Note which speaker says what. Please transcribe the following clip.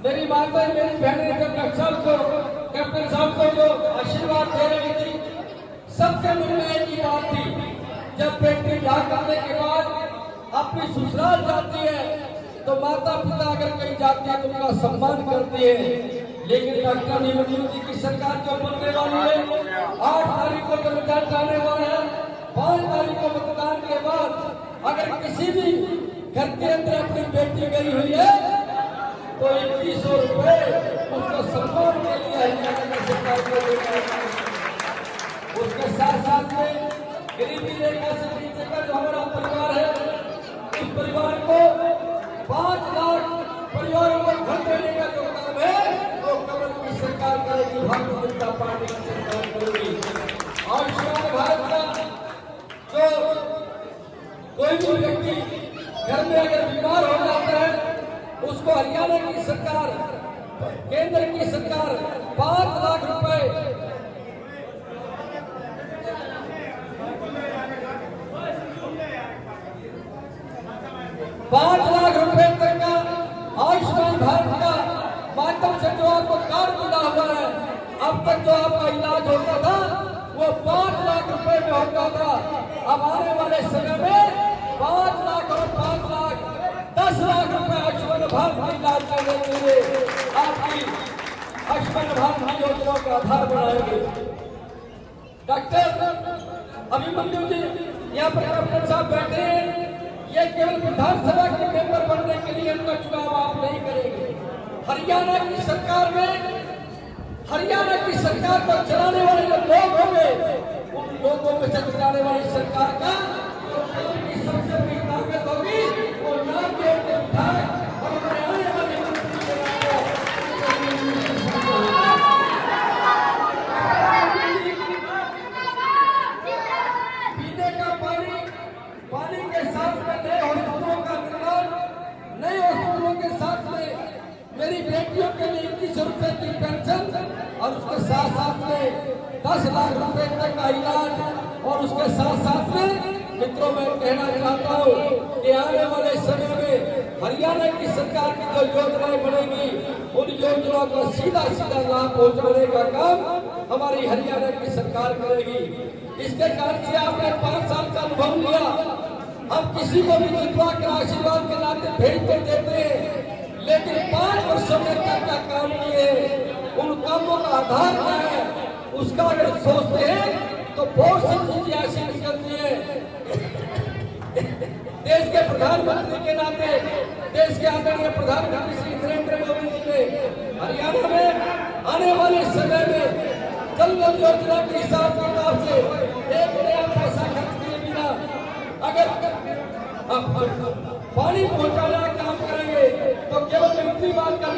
Speaker 1: मेरी माता मेरी बहनें जब नक्सल को कैप्टन साहब को जो आशीर्वाद दे रही थी, सबके मन में एक ही बात थी, जब बेटी ब्याह करने के बाद अपनी ससुराल जाती है तो माता पिता अगर कहीं जाती है तो उनका सम्मान करती है। लेकिन डॉक्टर अभिमन्यु जी की सरकार जो बनने वाली है, 8 तारीख को जो रिजल्ट आने वाला है, 5 तारीख को मतदान के बाद अगर किसी भी घर के अंदर अपनी बेटी गई हुई है तो 2100 रुपए उसको सम्मान के लिए हरियाणा सरकार को देना है। उसके साथ साथ में गरीबी रेखा से नीचे का जो हमारा परिवार है, उस परिवार को 5 लाख परिवारों को घर देने का जो काम है वो कमल की सरकार करेगी, भारतीय जनता पार्टी की सरकार करेगी। आयुष्मान भारत का जो कोई भी व्यक्ति घर में अगर बीमार हो जाता है उसको हरियाणा की सरकार, केंद्र की सरकार 5 लाख रुपए 5 लाख रुपए तक का आयुष्मान भारत का माध्यम से जो आपको कार्ड मिला हुआ है, अब तक जो आपका इलाज होता था वो 5 लाख रुपए में होता था। अब आने वाले समय में 5 लाख और 5 लाख 10 लाख रुपए आयुष्मान भारत का इलाज करने के लिए आपकी आयुष्मान भारत की योजना का आधार बनाएंगे। डॉक्टर अभिमन्यु जी यहाँ पर कैप्टन साहब बैठे हैं, ये केवल विधानसभा के मेंबर बनने के लिए उनका चुनाव आप नहीं करेंगे। हरियाणा की सरकार में, हरियाणा की सरकार को चलाने वाले जो लोग होंगे, उन लोगों में से चलाने वाली सरकार का जो सबसे बड़ी ताकत होगी वो नाम के विधायक और आने वाले मंत्री के पीने का पानी, पानी के साथ में नए हॉस्पिटलों का निर्माण, नए हॉस्पिटलों के साथ में मेरी बेटियों के लिए 2100 रुपए की पेंशन और उसके साथ साथ में 10 लाख रुपए तक का इलाज। और उसके साथ साथ में मित्रों मैं कहना चाहता हूँ कि आने वाले समय में हरियाणा की सरकार की जो योजनाएं बनेगी उन योजनाओं का सीधा सीधा लाभ पहुँचाने का काम हमारी हरियाणा की सरकार करेगी। इसके कारण से आपने 5 साल का अनुभव लिया, हम किसी को भी जितवा कर आशीर्वाद के नाते भेज कर देते हैं, लेकिन 5 वर्षों में क्या क्या काम किए, उन कामों का आधार क्या है, उसका अगर सोचते हैं तो बहुत सी चीजें ऐसी निकलती है। देश के प्रधानमंत्री के नाते, देश के आदरणीय प्रधानमंत्री श्री नरेंद्र मोदी जी ने हरियाणा में आने वाले समय में जल योजना के हिसाब किताब से 1 नया पैसा खर्च किए बिना अगर पानी पहुंचाने का काम करेंगे तो केवल मंत्री बात का